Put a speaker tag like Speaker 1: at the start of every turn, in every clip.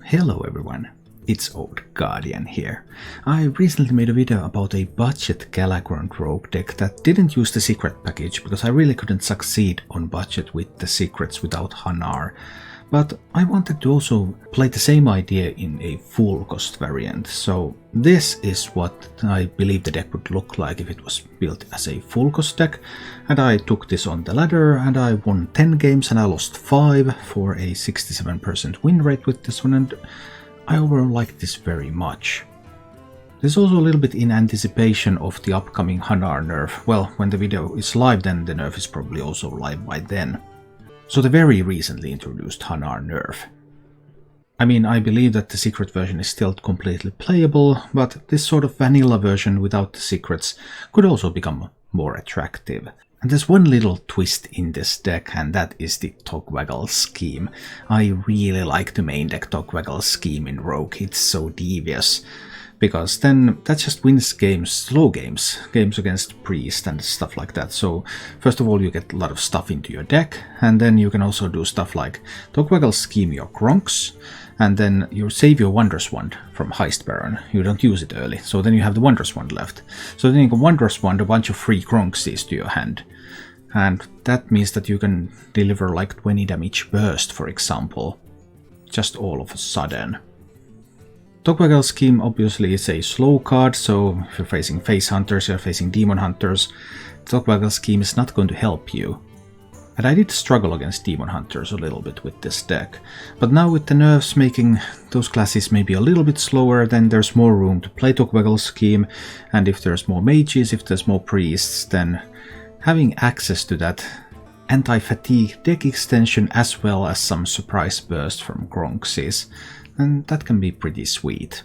Speaker 1: Hello everyone, it's Old Guardian here. I recently made a video about a budget Galakrond Rogue deck that didn't use the secret package because I really couldn't succeed on budget with the secrets without Hanar. But I wanted to also play the same idea in a full cost variant, so this is what I believe the deck would look like if it was built as a full cost deck. And I took this on the ladder and I won 10 games and I lost 5 for a 67% win rate with this one, and I overall like this very much. This is also a little bit in anticipation of the upcoming Hanar nerf. Well, when the video is live then the nerf is probably also live by then. So the very recently introduced Hanar nerf. I mean, I believe that the secret version is still completely playable, but this sort of vanilla version without the secrets could also become more attractive. And there's one little twist in this deck, and that is the Togwaggle scheme. I really like the main deck Togwaggle scheme in Rogue, it's so devious. Because then that just wins games, slow games against Priest and stuff like that. So first of all you get a lot of stuff into your deck, and then you can also do stuff like Togwaggle scheme your Kronks, and then you save your Wondrous Wand from Heist Baron. You don't use it early, so then you have the Wondrous Wand left. So then you can Wondrous Wand a bunch of free Kronksies to your hand. And that means that you can deliver like 20 damage burst, for example, just all of a sudden. Togwaggle scheme obviously is a slow card, so if you're facing face hunters, you're facing demon hunters, Togwaggle scheme is not going to help you. And I did struggle against demon hunters a little bit with this deck, but now with the nerfs making those classes maybe a little bit slower, then there's more room to play Togwaggle scheme, and if there's more mages, if there's more priests, then having access to that anti-fatigue deck extension as well as some surprise burst from Kronksies, and that can be pretty sweet.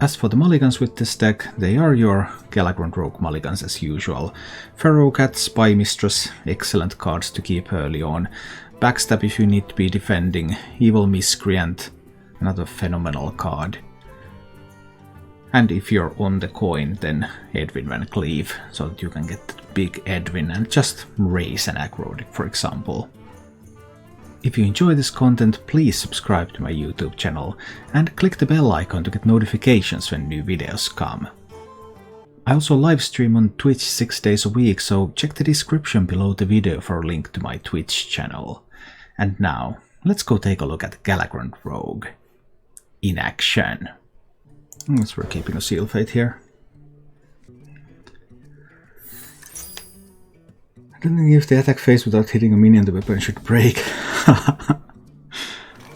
Speaker 1: As for the mulligans with this deck, they are your Galakrond Rogue mulligans as usual. Pharaoh Cat, Spy Mistress, excellent cards to keep early on. Backstab if you need to be defending. Evil Miscreant, another phenomenal card. And if you're on the coin, then Edwin Van Cleave, so that you can get that big Edwin and just raise an aggro deck, for example. If you enjoy this content, please subscribe to my YouTube channel and click the bell icon to get notifications when new videos come. I also live stream on Twitch 6 days a week, so check the description below the video for a link to my Twitch channel. And now, let's go take a look at Galakrond Rogue in action. We're keeping a Seal Fate here. I don't think if the attack phase without hitting a minion the weapon should break.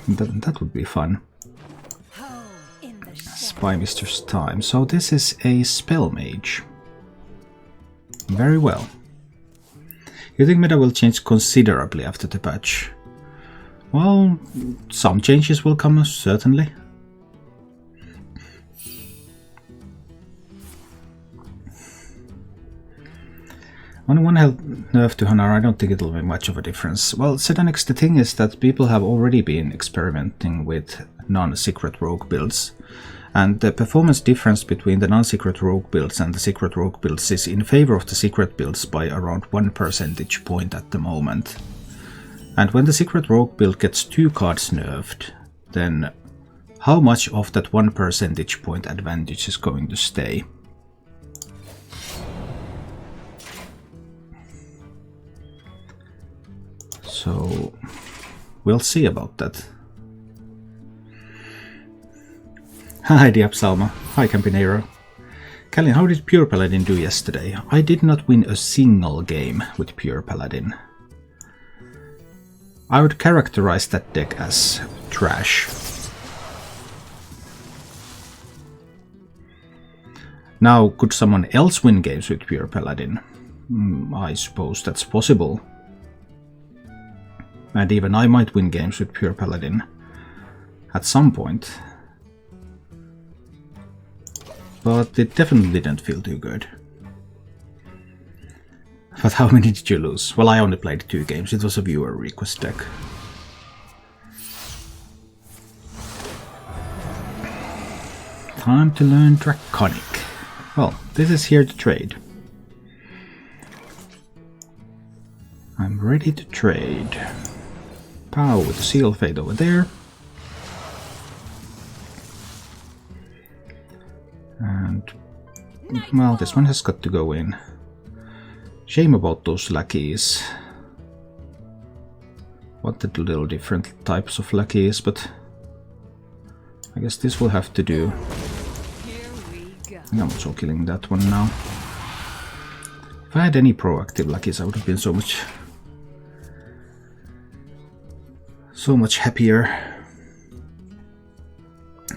Speaker 1: that would be fun. Spy Mistress time. So this is a Spell Mage. Very well. You think meta will change considerably after the patch? Well, some changes will come, certainly. On one health nerf to Hanar, I don't think it'll make much of a difference. Well, Sedanix, the thing is that people have already been experimenting with non-secret rogue builds. And the performance difference between the non-secret rogue builds and the secret rogue builds is in favor of the secret builds by around 1 percentage point at the moment. And when the secret rogue build gets 2 cards nerfed, then how much of that 1 percentage point advantage is going to stay? So we'll see about that. Hi Diapsalma, hi Campinero. Kalin, how did Pure Paladin do yesterday? I did not win a single game with Pure Paladin. I would characterize that deck as trash. Now, could someone else win games with Pure Paladin? I suppose that's possible. And even I might win games with Pure Paladin at some point. But it definitely didn't feel too good. But how many did you lose? Well, I only played 2 games, it was a viewer request deck. Time to learn Draconic. Well, this is here to trade. I'm ready to trade. Pow with the Seal Fate over there. And well, this one has got to go in. Shame about those lackeys. Wanted a little different types of lackeys, but I guess this will have to do. I'm also killing that one now. If I had any proactive lackeys, I would have been so much happier.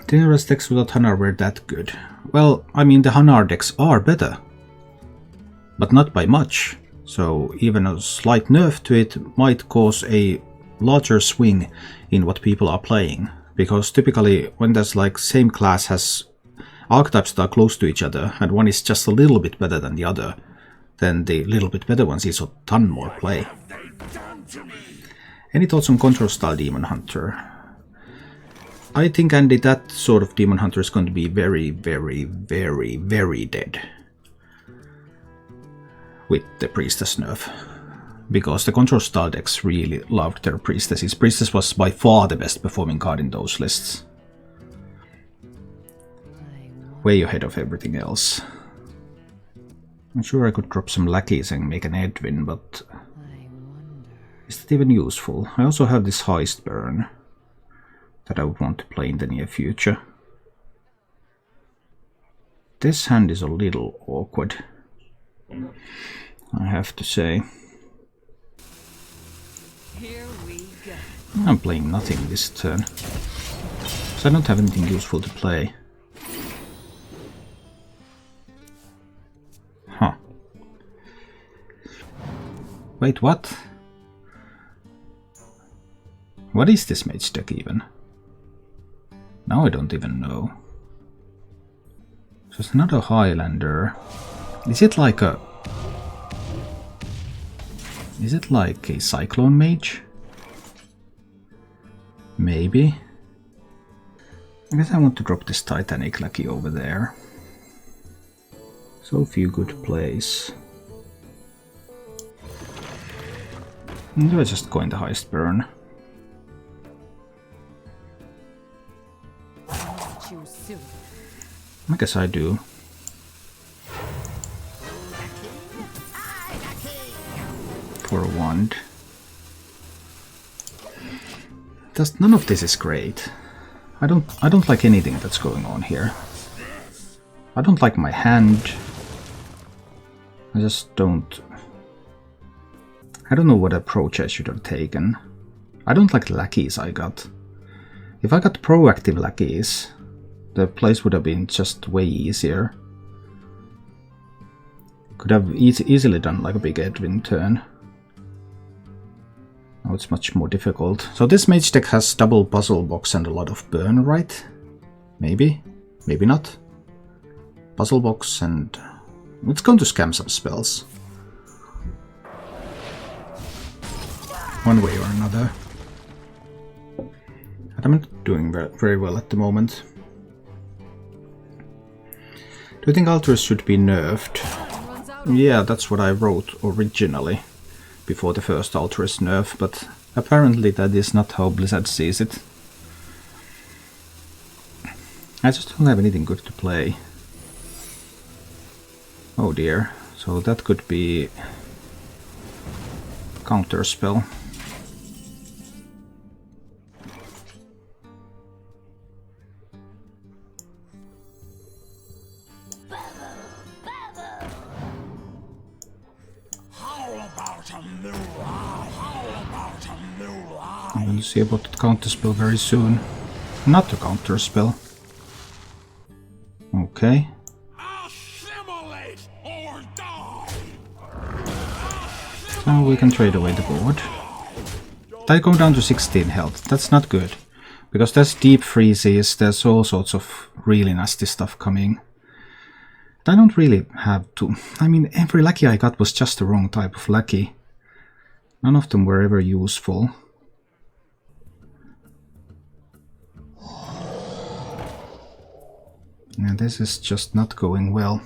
Speaker 1: Dangerous decks without Hanar were that good. Well, I mean, the Hanar decks are better, but not by much. So even a slight nerf to it might cause a larger swing in what people are playing. Because typically when there's like same class has archetypes that are close to each other and one is just a little bit better than the other, then the little bit better one sees a ton more play. Any thoughts on control style Demon Hunter? I think, Andy, that sort of Demon Hunter is going to be very, very, very, very dead with the Priestess nerf. Because the control style decks really loved their Priestesses. Priestess was by far the best performing card in those lists. Way ahead of everything else. I'm sure I could drop some lackeys and make an Edwin, but is that even useful? I also have this Heist Burn that I would want to play in the near future. This hand is a little awkward, I have to say.
Speaker 2: Here we go.
Speaker 1: I'm playing nothing this turn, so I don't have anything useful to play. Huh. Wait, what? What is this mage deck even? Now I don't even know. So it's another Highlander. Is it like a Cyclone Mage? Maybe. I guess I want to drop this Titanic Lackey over there. So few good plays. Do I just go in the Heist Burn? I guess I do. For a wand. None of this is great. I don't like anything that's going on here. I don't like my hand. I just don't. I don't know what approach I should have taken. I don't like the lackeys I got. If I got proactive lackeys, the plays would have been just way easier. Could have easily done like a big Edwin turn. Now it's much more difficult. So this mage deck has double puzzle box and a lot of burn, right? Maybe? Maybe not. Puzzle box and... it's going to scam some spells. One way or another. And I'm not doing very well at the moment. Do you think Altruis should be nerfed? Yeah, that's what I wrote originally, before the first Altruis nerf, but apparently that is not how Blizzard sees it. I just don't have anything good to play. Oh dear, so that could be counter spell. I'm going to see about the counter spell very soon. Not a counter spell. Okay. So we can trade away the board. I go down to 16 health. That's not good. Because there's deep freezes, there's all sorts of really nasty stuff coming. I don't really have to... I mean, every lackey I got was just the wrong type of lackey. None of them were ever useful. And this is just not going well.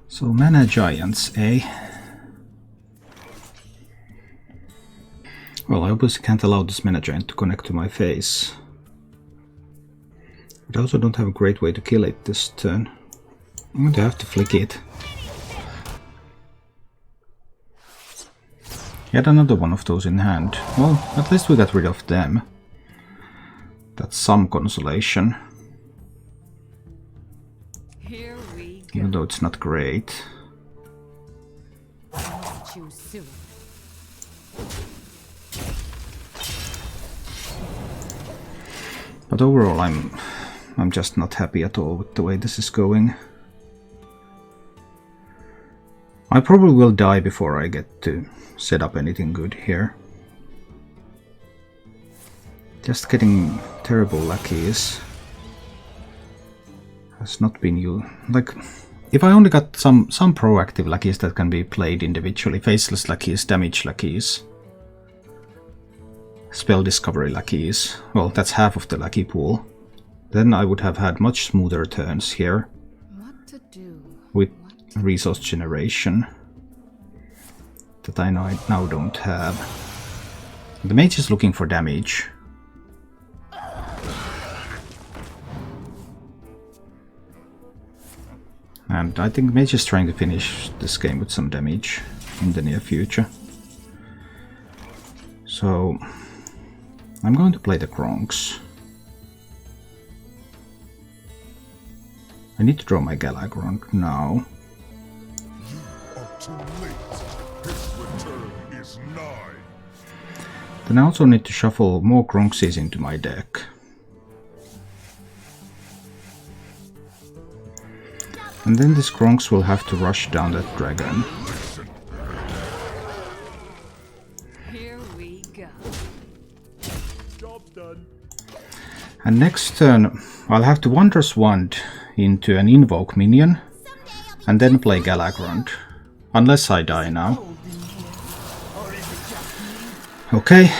Speaker 1: So mana giants, eh? Well, I obviously can't allow this mana giant to connect to my face. But I also don't have a great way to kill it this turn. I'm going to have to flick it. Yet another one of those in hand. Well, at least we got rid of them. That's some consolation.
Speaker 2: Here we go.
Speaker 1: Even though it's not great.
Speaker 2: You soon.
Speaker 1: But overall, I'm just not happy at all with the way this is going. I probably will die before I get to set up anything good here. Just getting terrible lackeys has not been you. Like, if I only got some proactive lackeys that can be played individually, faceless lackeys, damage lackeys, spell discovery lackeys, well, that's half of the lackey pool, then I would have had much smoother turns here.
Speaker 2: What to do?
Speaker 1: With resource generation that I now don't have. The mage is looking for damage. And I think mage is trying to finish this game with some damage in the near future. So I'm going to play the Kronks. I need to draw my Galakrond now. Then I also need to shuffle more Kronkses into my deck. And then this Kronks will have to rush down that dragon.
Speaker 2: Here we go.
Speaker 3: Job done.
Speaker 1: And next turn I'll have to Wondrous Wand into an Invoke minion and then play Galakrond. Unless I die now. Okay.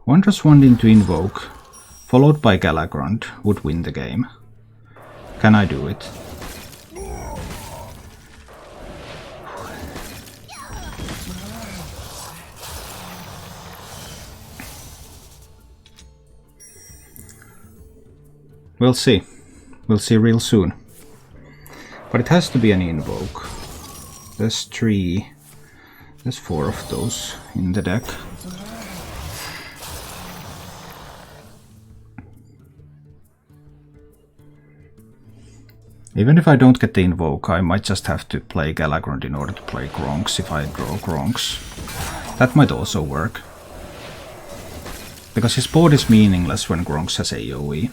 Speaker 1: Wondrous Wand into Invoke, followed by Galakrond, would win the game. Can I do it? We'll see. We'll see real soon. But it has to be an Invoke. There's 3. There's 4 of those in the deck. Even if I don't get the Invoke, I might just have to play Galakrond in order to play Kronks if I draw Kronks. That might also work. Because his board is meaningless when Kronks has AoE.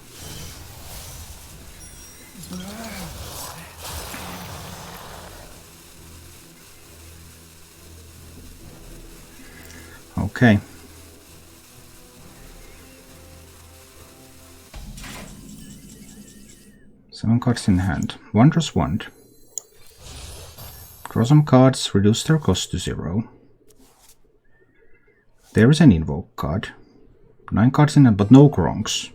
Speaker 1: Okay. Seven cards in hand. Wondrous Wand. Draw some cards, reduce their cost to 0. There is an Invoke card. 9 cards in hand, but no Kronks.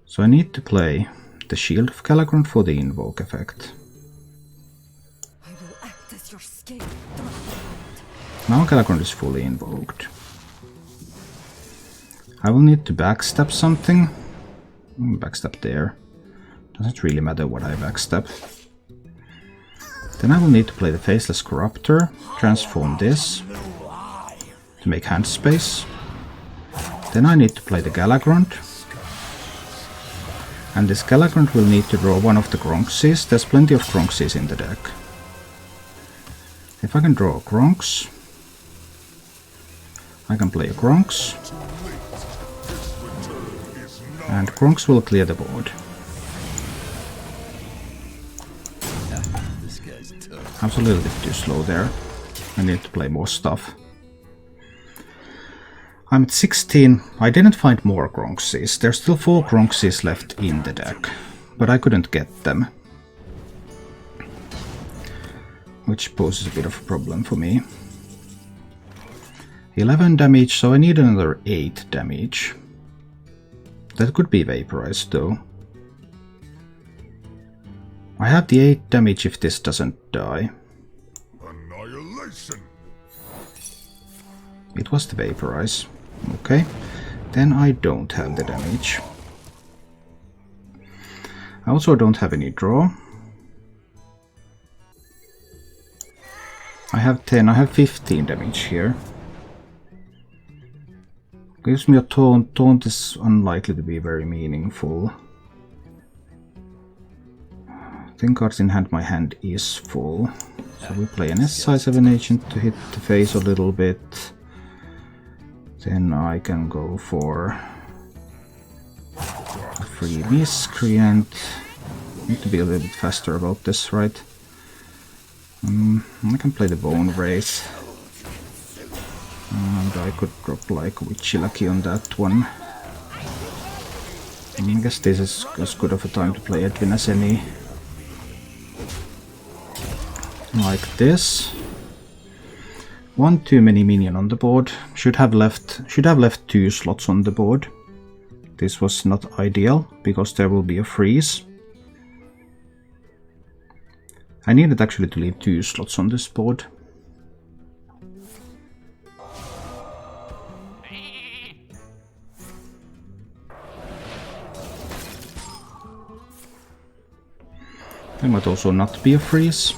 Speaker 1: So I need to play the Shield of Galakrond for the Invoke effect.
Speaker 2: I will act as your scapegoat.
Speaker 1: Now Galakrond is fully invoked. I will need to backstab something. Backstab there. Doesn't really matter what I backstab. Then I will need to play the Faceless Corruptor, transform this to make hand space. Then I need to play the Galakrond. And this Galakrond will need to draw one of the Kronkses. There's plenty of Kronkses in the deck. If I can draw a Kronks, I can play a Kronks. And Kronks will clear the board. I was a little bit too slow there. I need to play more stuff. I'm at 16. I didn't find more Kronkses. There's still 4 Kronkses left in the deck, but I couldn't get them. Which poses a bit of a problem for me. 11 damage, so I need another 8 damage. That could be vaporized though. I have the 8 damage if this doesn't die.
Speaker 3: Annihilation.
Speaker 1: It was the vaporize. Okay. Then I don't have the damage. I also don't have any draw. I have 10, I have 15 damage here. Gives me a taunt. Taunt is unlikely to be very meaningful. 10 cards in hand, my hand is full. So we play an SI7 agent to hit the face a little bit. Then I can go for a free miscreant. Need to be a little bit faster about this, right? I can play the Bone Wraith. And I could drop like Witchy Lucky on that one. I guess this is as good of a time to play Edwin as any. Like this. One too many minion on the board. Should have left 2 slots on the board. This was not ideal because there will be a freeze. I needed actually to leave 2 slots on this board. There might also not be a freeze.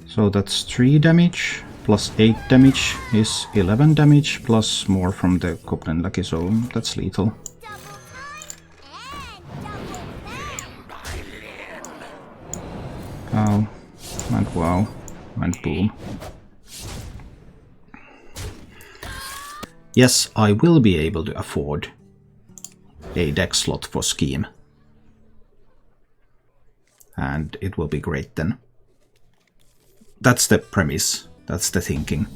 Speaker 1: So that's 3 damage, plus 8 damage is 11 damage, plus more from the Goblin Lucky, so that's lethal. Wow, and wow, and boom. Yes, I will be able to afford a deck slot for Scheme. And it will be great then. That's the premise, that's the thinking.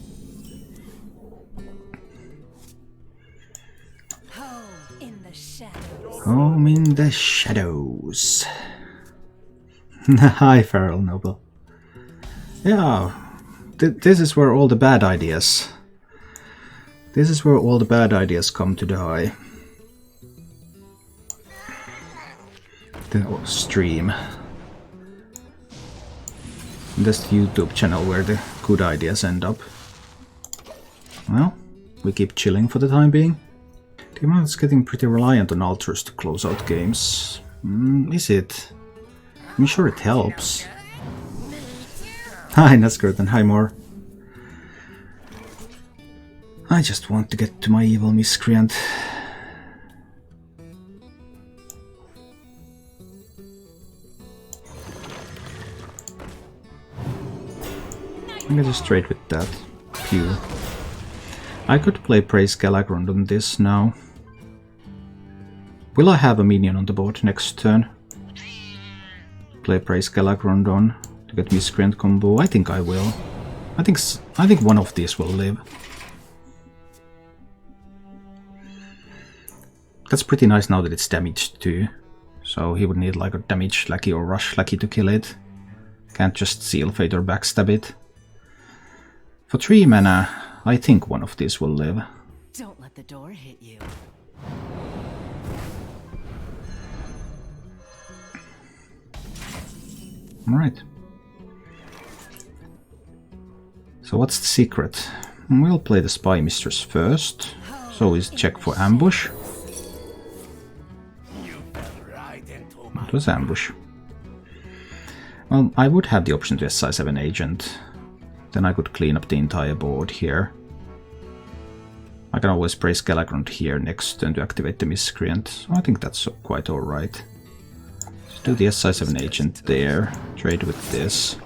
Speaker 1: Home in the shadows. Hi, Feral Noble. Yeah, this is where all the bad ideas... This is where all the bad ideas come to die. The stream. This YouTube channel where the good ideas end up. Well, we keep chilling for the time being. The amount is getting pretty reliant on altars to close out games. Is it? I'm sure it helps. Hi Nesgurt and hi More. I just want to get to my evil miscreant. I'm gonna just trade with that. Pew. I could play Praise Galakrond on this now. Will I have a minion on the board next turn? Play Praise Galakrond on to get Miscreant combo. I think I will. I think one of these will live. That's pretty nice now that it's damaged too. So he would need like a damage Lucky or rush Lucky to kill it. Can't just Seal Fate or backstab it. For 3 mana, I think one of these will live.
Speaker 2: Don't let the door hit you.
Speaker 1: Alright. So what's the secret? We'll play the Spy Mistress first. So is check for ambush. It was ambush. Well, I would have the option to SI7 agent. Then I could clean up the entire board here. I can always Praise Galakrond here next turn to activate the Miscreant. So I think that's quite alright. Just do the SI7 agent there, trade with this.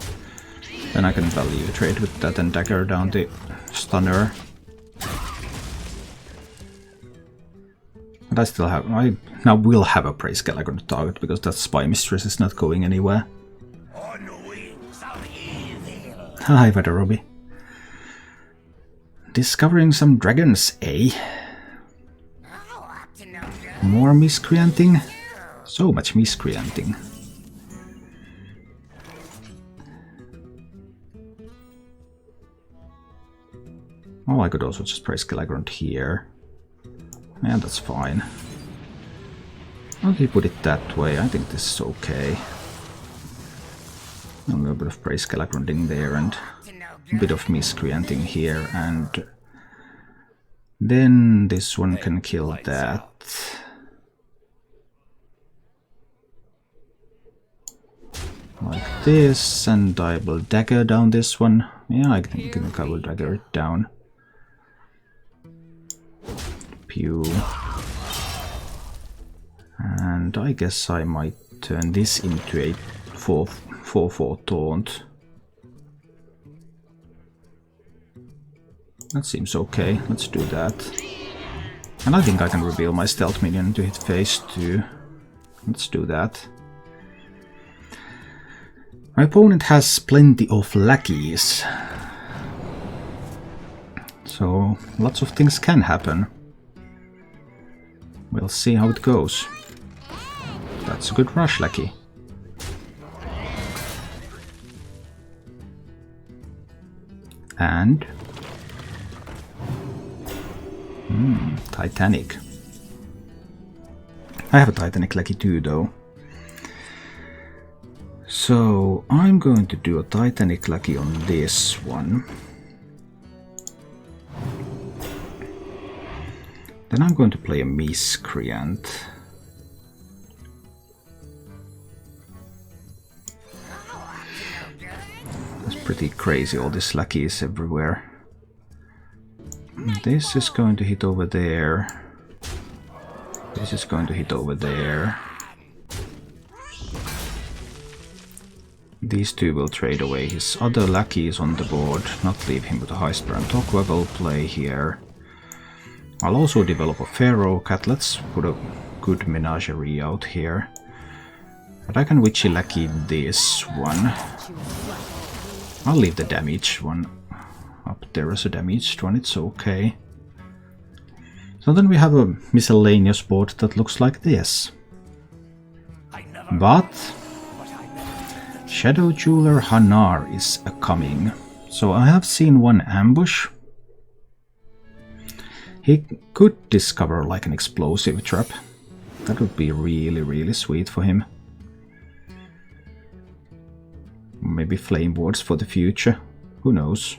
Speaker 1: Then I can value trade with that and dagger down the Stunner. And I still have... I now will have a Praise Galakrond target because that Spy Mistress is not going anywhere. Hi, Vader Robbie. Discovering some dragons, eh? More miscreanting? So much miscreanting. Oh, I could also just Praise Galakrond here. Yeah, that's fine. Okay, put it that way. I think this is okay. A little bit of Praise Galakronding there and a bit of miscreanting here, and Then this one can kill that. Like this, and I will dagger down this one. Yeah, I think I will dagger it down. Pew. And I guess I might turn this into a 4/4 taunt. That seems okay, let's do that. And I think I can reveal my stealth minion to hit phase 2. Let's do that. My opponent has plenty of lackeys. So lots of things can happen. We'll see how it goes. That's a good rush lackey. And Titanic. I have a Titanic lackey too though. So I'm going to do a Titanic lackey on this one. Then I'm going to play a Miscreant. That's pretty crazy, all these lackeys everywhere. This is going to hit over there. This is going to hit over there. These two will trade away his other lackeys on the board, not leave him with a high sperm Tokwa will play here. I'll also develop a Pharaoh Cat. Let's put a good menagerie out here. But I can witchy lackey this one. I'll leave the damaged one up there as a damaged one, it's okay. So then we have a miscellaneous board that looks like this. But Shadow Jeweler Hanar is a-coming. So I have seen one ambush. He could discover like an explosive trap. That would be really sweet for him. Maybe flame wards for the future. Who knows?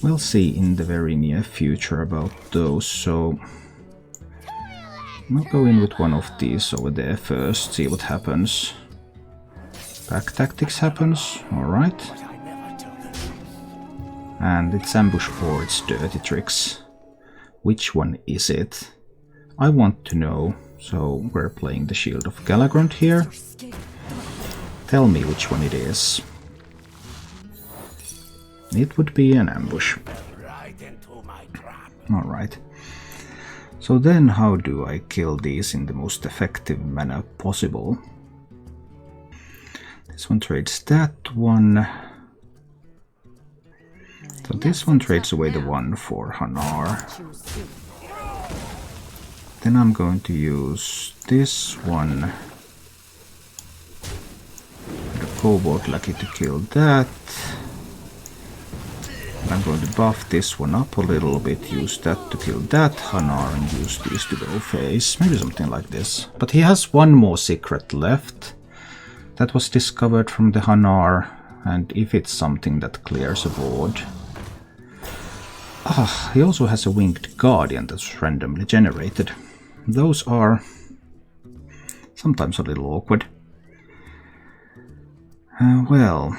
Speaker 1: We'll see in the very near future about those, so I'll go in with one of these over there first, see what happens. Pack tactics happens, alright. And it's ambush or it's dirty tricks. Which one is it? I want to know, so we're playing the Shield of Galakrond here. Tell me which one it is. It would be an ambush. Alright. So then how do I kill these in the most effective manner possible? This one trades that one. So this one trades away the one for Hanar. Then I'm going to use this one. The Cobalt Lucky to kill that. I'm going to buff this one up a little bit, use that to kill that Hanar and use these to go face. Maybe something like this. But he has one more secret left that was discovered from the Hanar, and if it's something that clears a board. He also has a Winged Guardian that's randomly generated. Those are sometimes a little awkward. Well,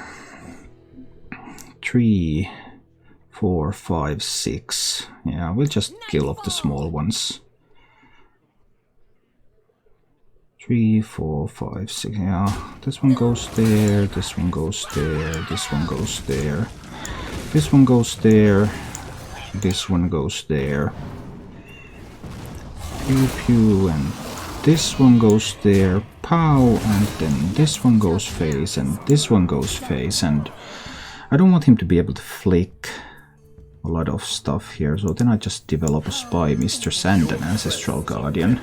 Speaker 1: 3, 4, 5, 6. Yeah, we'll just kill off the small ones. 3, 4, 5, 6. Yeah, this one goes there, this one goes there, this one goes there, this one goes there, this one goes there. Pew pew, and this one goes there, pow, and then this one goes face, and this one goes face, and I don't want him to be able to flick a lot of stuff here, so then I just develop a Spy, Mr. Sand, and Ancestral Guardian.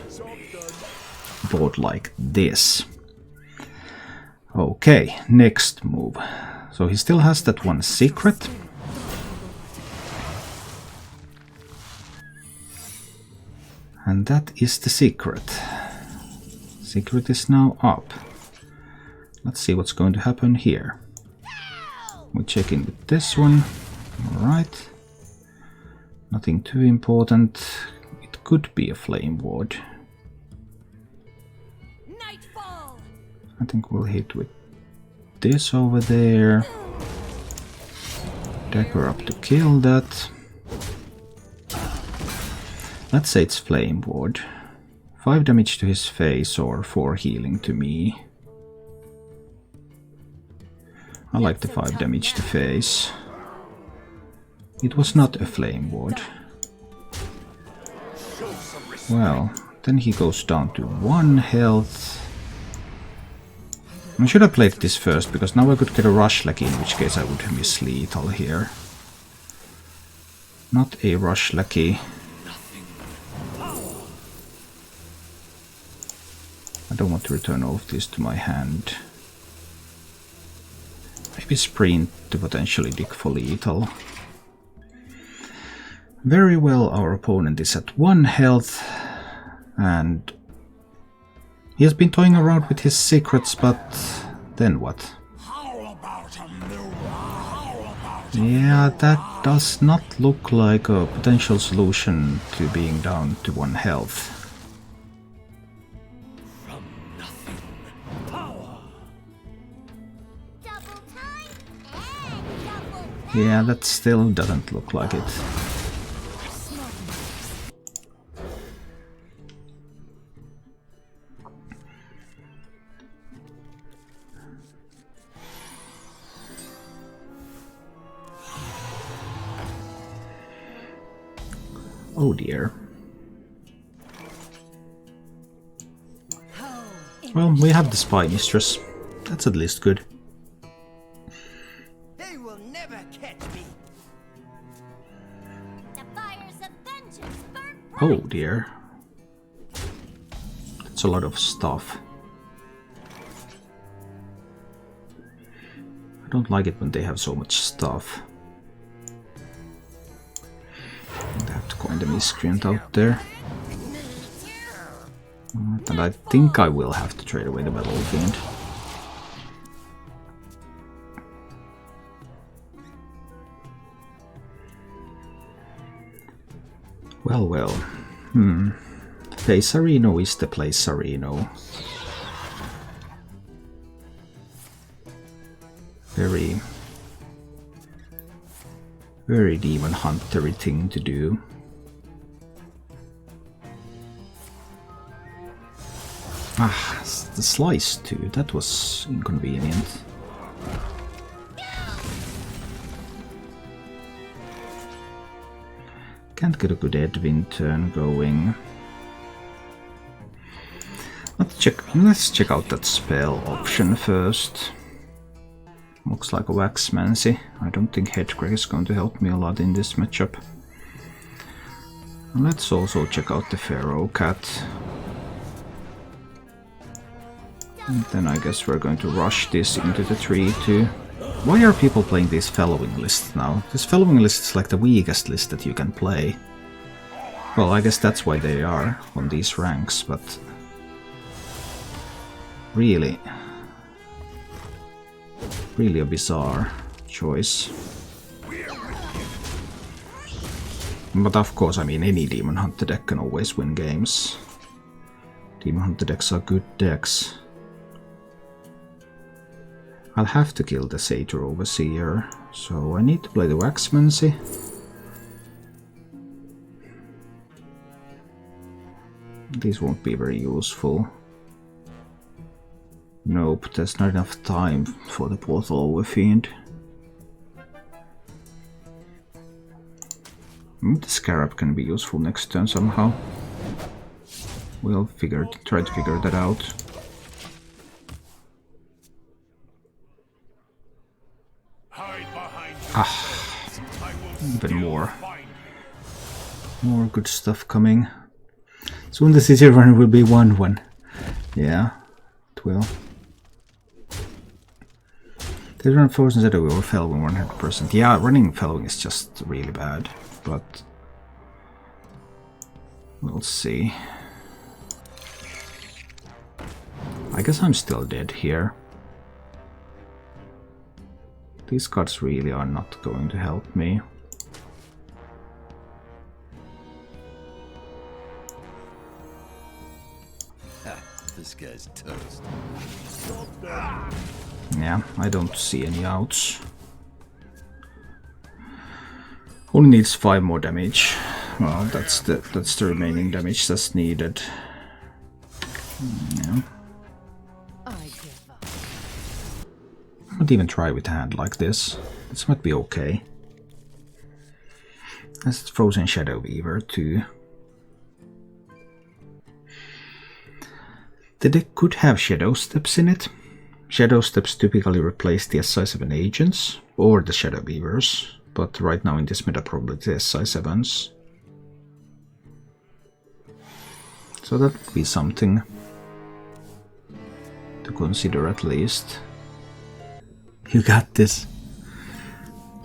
Speaker 1: Board like this. Okay, next move. So he still has that one secret. And that is the secret. Secret is now up. Let's see what's going to happen here. We check in with this one. Alright. Nothing too important. It could be a Flame Ward.
Speaker 2: Nightfall.
Speaker 1: I think we'll hit with this over there. Dagger up to kill that. Let's say it's Flame Ward. 5 damage to his face or 4 healing to me. I like the 5 damage to face. It was not a Flame Ward. Well, then he goes down to 1 health. I should have played this first, because now I could get a Rush Lucky, in which case I would miss lethal here. Not a Rush Lucky. I don't want to return all of this to my hand. Maybe sprint to potentially dig for lethal. Very well, our opponent is at 1 health, and he has been toying around with his secrets, but then what? Yeah, that does not look like a potential solution to being down to 1 health. Yeah, that still doesn't look like it. Oh dear. Well, we have the Spy Mistress. That's at least good.
Speaker 4: They will never catch me.
Speaker 2: The fires of vengeance burn
Speaker 1: Oh dear. That's a lot of stuff. I don't like it when they have so much stuff. I have to coin the Miscreant out there. And I think I will have to trade away the Battle Fiend. Well, well. Placerino is the Placerino. Very Demon Hunter-y thing to do. Ah, the slice too, that was inconvenient. Can't get a good Edwin turn going. Let's check out that spell option first. Looks like a Waxmancy. I don't think Headcrack is going to help me a lot in this matchup. And let's also check out the Pharaoh Cat. And then I guess we're going to rush this into the tree too. Why are people playing these following lists now? This following list is like the weakest list that you can play. Well, I guess that's why they are on these ranks, but really a bizarre choice. But of course, I mean, any Demon Hunter deck can always win games. Demon Hunter decks are good decks. I'll have to kill the Satyr Overseer, so I need to play the Waxmancy. These won't be very useful. Nope, there's not enough time for the Portal Overfiend. The Scarab can be useful next turn somehow. We'll try to figure that out. Even more good stuff coming. Soon the city run will be 1-1. Yeah, it will. They run Frozen Shadow or Felwing 100%. Yeah, running Felwing is just really bad, but we'll see. I guess I'm still dead here. These cards really are not going to help me.
Speaker 5: This guy's toast.
Speaker 1: Yeah, I don't see any outs. Only needs 5 more damage. Well, that's the remaining damage that's needed. Yeah.
Speaker 2: I give up.
Speaker 1: I won't even try with a hand like this. This might be okay. That's Frozen Shadow Weaver too. The deck could have Shadow Steps in it. Shadow Steps typically replace the SI7 agents or the Shadow Weavers, but right now in this meta probably the SI7s. So that would be something to consider at least. You got this.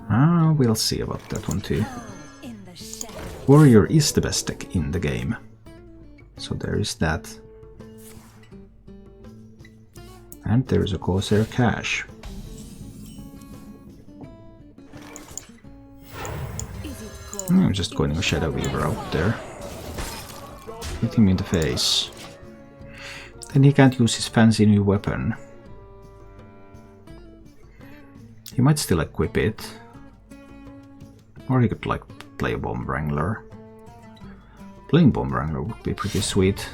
Speaker 1: We'll see about that one too.
Speaker 2: In the shadow.
Speaker 1: Warrior is the best deck in the game. So there is that. And there is a Corsair Cache. I'm just going to Shadow Weaver out there. Hit him in the face. Then he can't use his fancy new weapon. He might still equip it. Or he could like play a Bomb Wrangler. Playing Bomb Wrangler would be pretty sweet.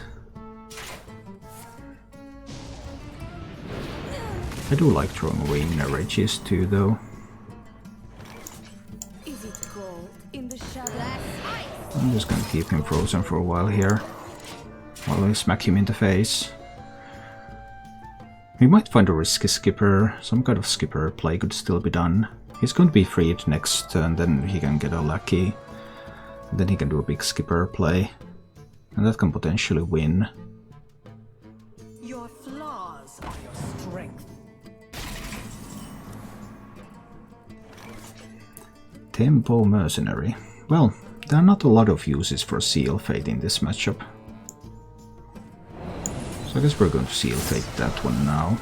Speaker 1: I do like throwing away inner rages too though.
Speaker 2: Is it gold in the shadow?
Speaker 1: I'm just gonna keep him frozen for a while here. While I smack him in the face. We might find a risky skipper. Some kind of skipper play could still be done. He's going to be freed next turn, then he can get a lucky. Then he can do a big skipper play. And that can potentially win.
Speaker 4: Your flaws are your strength.
Speaker 1: Tempo Mercenary. Well, there are not a lot of uses for Seal Fate in this matchup. So I guess we're going to Seal Fate that one now.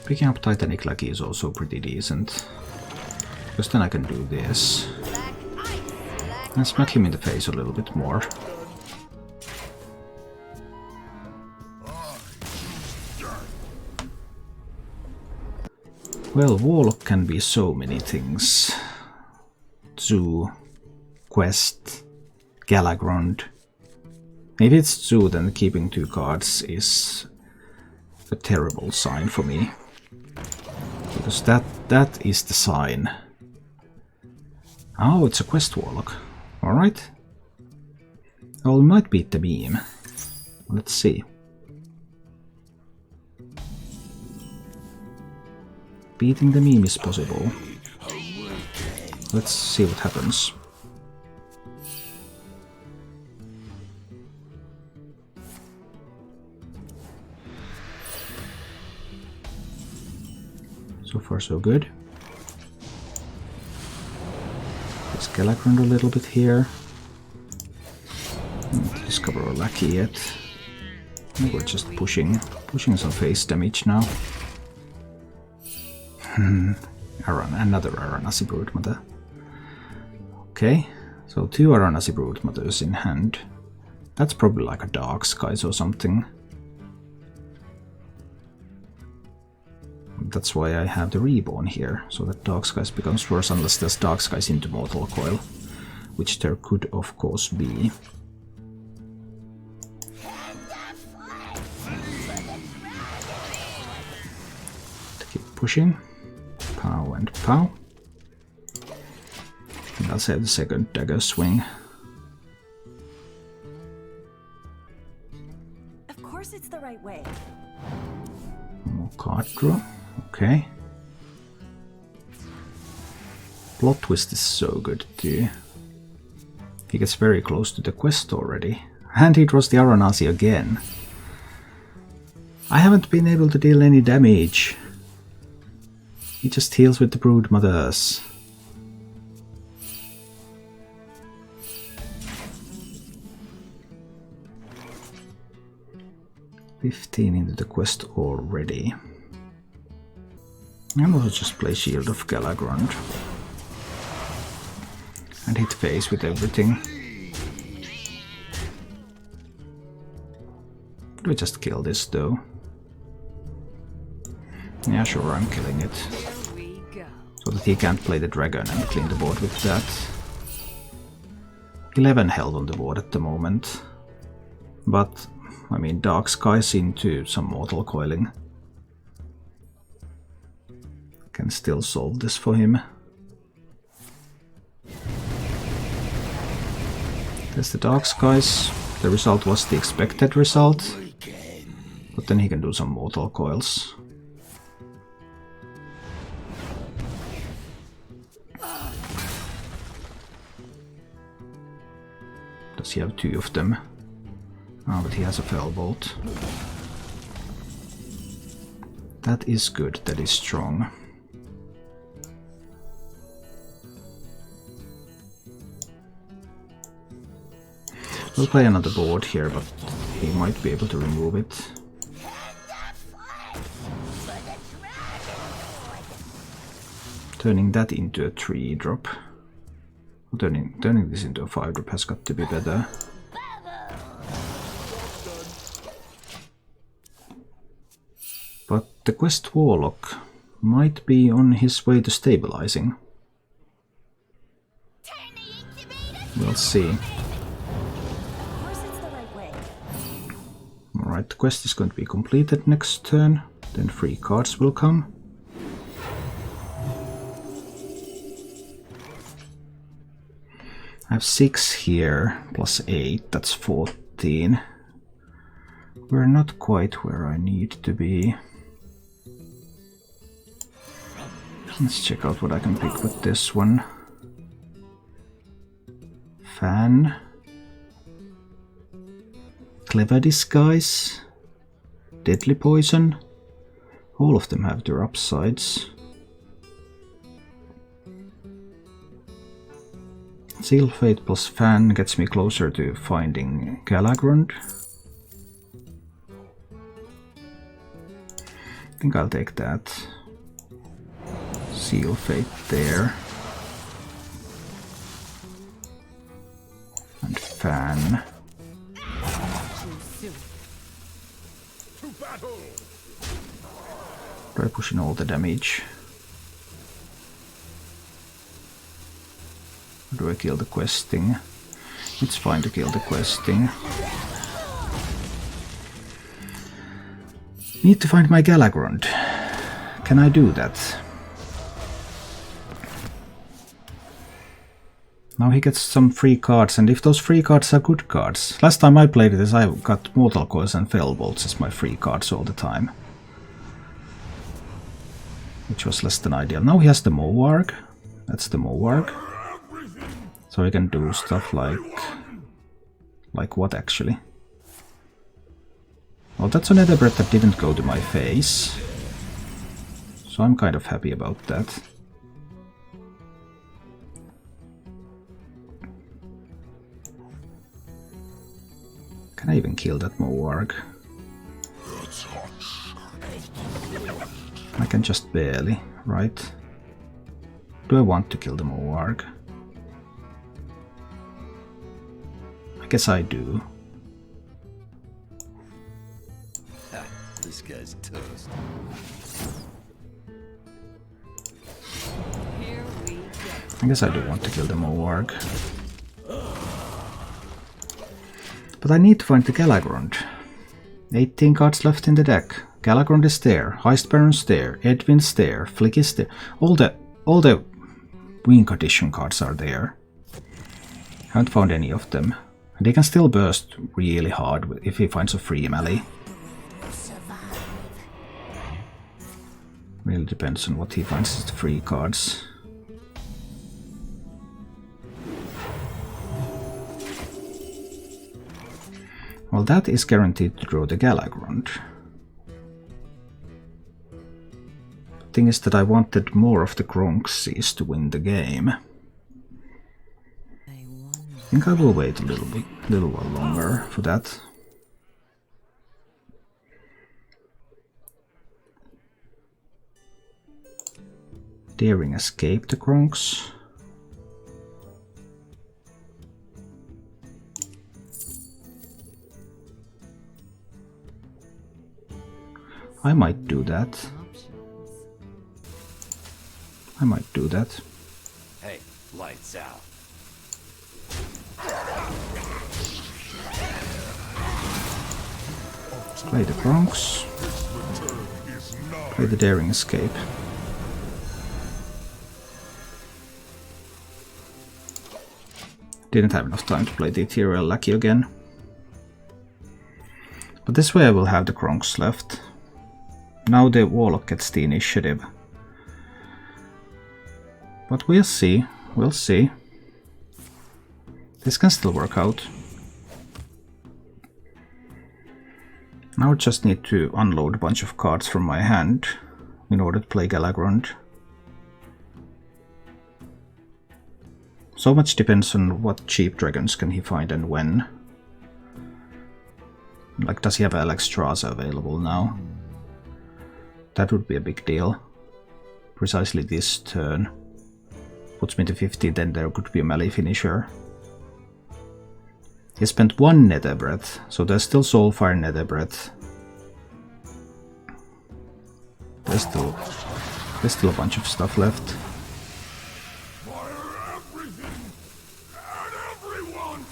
Speaker 1: Picking up Titanic Lucky is also pretty decent. Because then I can do this. And smack him in the face a little bit more. Well, Warlock can be so many things. Zoo, Quest, Galakrond. If it's Zoo, then keeping 2 cards is a terrible sign for me. Because that is the sign. Oh, it's a Quest Warlock. Alright. Well, we might beat the meme. Let's see. Beating the meme is possible. Let's see what happens. So far so good. Let's Galakrond a little bit here. Not discover a lucky yet. We're just pushing some face damage now. Another Aranasi Broodmother. Okay, so 2 Aranasi Broodmothers in hand. That's probably like a Dark Skies or something. That's why I have the Reborn here, so that Dark Skies becomes worse unless there's Dark Skies into Mortal Coil, which there could of course be. Keep pushing. Pow and pow. And I'll save the second dagger swing.
Speaker 2: Of course it's the right way.
Speaker 1: More card draw. Okay. Plot Twist is so good too. He gets very close to the quest already. And he draws the Aranasi again. I haven't been able to deal any damage. He just heals with the Broodmothers. $15 into the quest already. And we'll just play Shield of Galakrond. And hit face with everything. Could we just kill this though? Yeah, sure, I'm killing it.
Speaker 2: Here we go.
Speaker 1: So that he can't play the dragon and clean the board with that. 11 health on the board at the moment. But, I mean, Dark Skies into some Mortal Coiling can still solve this for him. There's the Dark Skies. The result was the expected result. But then he can do some Mortal Coils. Does he have 2 of them? Oh, but he has a Fell Bolt. That is good, that is strong. We'll play another board here, but he might be able to remove it. Turning that into a 3-drop. Turning this into a 5-drop has got to be better. But the Quest Warlock might be on his way to stabilizing. We'll see. Alright, the quest is going to be completed next turn, then 3 cards will come. I have 6 here, plus 8, that's 14. We're not quite where I need to be. Let's check out what I can pick with this one. Fan. Clever Disguise. Deadly Poison. All of them have their upsides. Seal Fate plus Fan gets me closer to finding Galakrond. I think I'll take that. Seal Fate there. And Fan. Try pushing all the damage. Or do I kill the questing? It's fine to kill the questing. Need to find my Galakrond. Can I do that? Now he gets some free cards, and if those free cards are good cards. Last time I played this, I got Mortal Coils and Fell Bolts as my free cards all the time. Which was less than ideal. Now he has the Mowarg. That's the Mowarg. So he can do stuff like... Like what actually? Well, that's an Etherbreath that didn't go to my face. So I'm kind of happy about that. Can I even kill that Mowarg? I can just barely, right? Do I want to kill the Mowarg? I guess I do.
Speaker 5: This guy's toast.
Speaker 2: Here we go.
Speaker 1: I guess I do want to kill the Mowarg. But I need to find the Galakrond. 18 cards left in the deck. Galakrond is there, Heist Baron's there, Edwin's there, Flick is there. All the win condition cards are there. Haven't found any of them. And they can still burst really hard if he finds a free melee. Really depends on what he finds as the free cards. Well, that is guaranteed to draw the Galakrond. The thing is that I wanted more of the Gronxies to win the game. I think I will wait a little while longer for that. Daring escape the Gronks. I might do that. I might do that.
Speaker 5: Hey, lights out.
Speaker 1: Play the Bronx. Play the Daring Escape. Didn't have enough time to play the Ethereal Lackey again. But this way I will have the Kronks left. Now the Warlock gets the initiative. But we'll see. We'll see. This can still work out. Now I just need to unload a bunch of cards from my hand in order to play Galakrond. So much depends on what cheap dragons can he find and when. Like, does he have Alexstrasza available now? That would be a big deal. Precisely this turn. Puts me to 50, then there could be a melee finisher. He spent 1 Nether Breath, so there's still Soulfire Nether Breath. There's still a bunch of stuff left.
Speaker 3: Fire everything and everyone!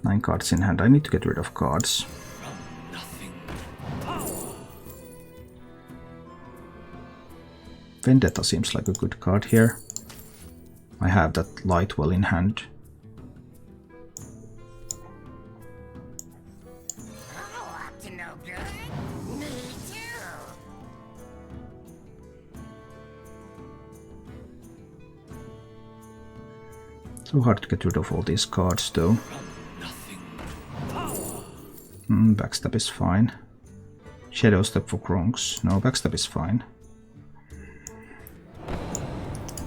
Speaker 1: 9 cards in hand. I need to get rid of cards. Vendetta seems like a good card here. I have that light well in hand.
Speaker 6: Up to no good? Me too.
Speaker 1: So hard to get rid of all these cards though. Backstab is fine. Shadow Step for Kronks. No, Backstab is fine.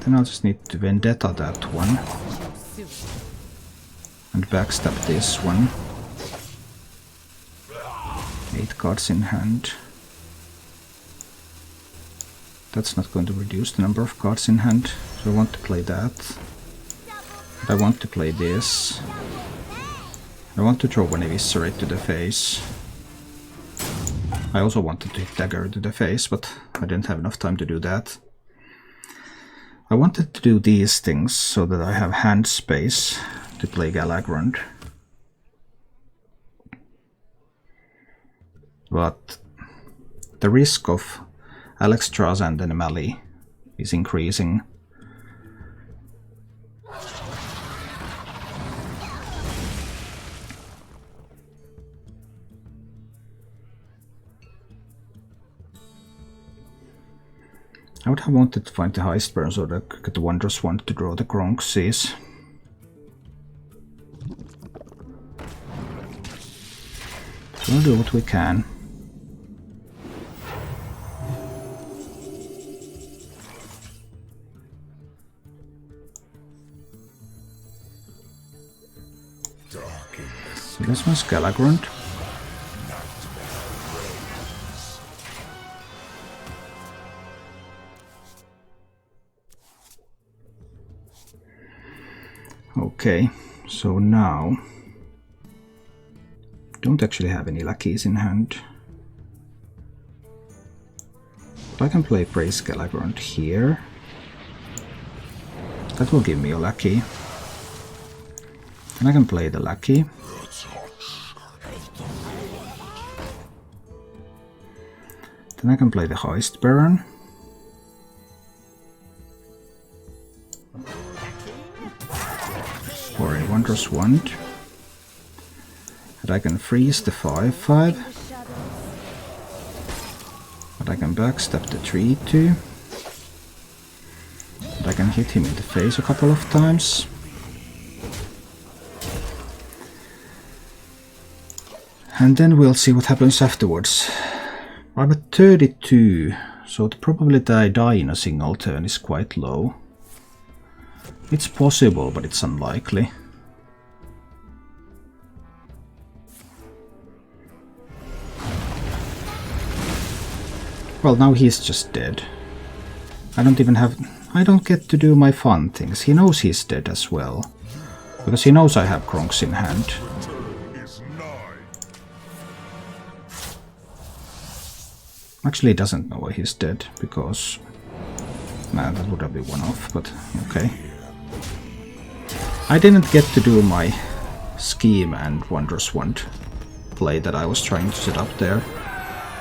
Speaker 1: Then I'll just need to Vendetta that one. And Backstab this one. 8 cards in hand. That's not going to reduce the number of cards in hand, so I want to play that. I want to play this. I want to throw one Eviscerate to the face. I also wanted to hit Dagger to the face, but I didn't have enough time to do that. I wanted to do these things so that I have hand space to play Galakrond. But the risk of Alexstrasza and then melee is increasing. I would have wanted to find the Heist Burn so that I could get the Wondrous One to draw the Kronkses. So we'll do what we can. So this one's Galakrond. Okay, so now don't actually have any lackeys in hand. But I can play Praise Galakrond here. That will give me a lackey. And I can play the lackey. Then I can play the Heist Baron. Or a Wondrous Wand. And I can freeze the 5/5. But I can backstab the 3/2. And I can hit him in the face a couple of times. And then we'll see what happens afterwards. I'm at 32, so the probability I die in a single turn is quite low. It's possible, but it's unlikely. Well, now he's just dead. I don't get to do my fun things. He knows he's dead as well. Because he knows I have Kronks in hand.
Speaker 3: is nigh.
Speaker 1: Actually, he doesn't know he's dead, because... Nah, that would have been one off, but okay. I didn't get to do my scheme and Wondrous Wand play that I was trying to set up there.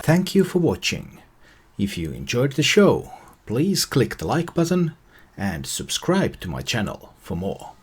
Speaker 7: Thank you for watching. If you enjoyed the show, please click the like button and subscribe to my channel for more.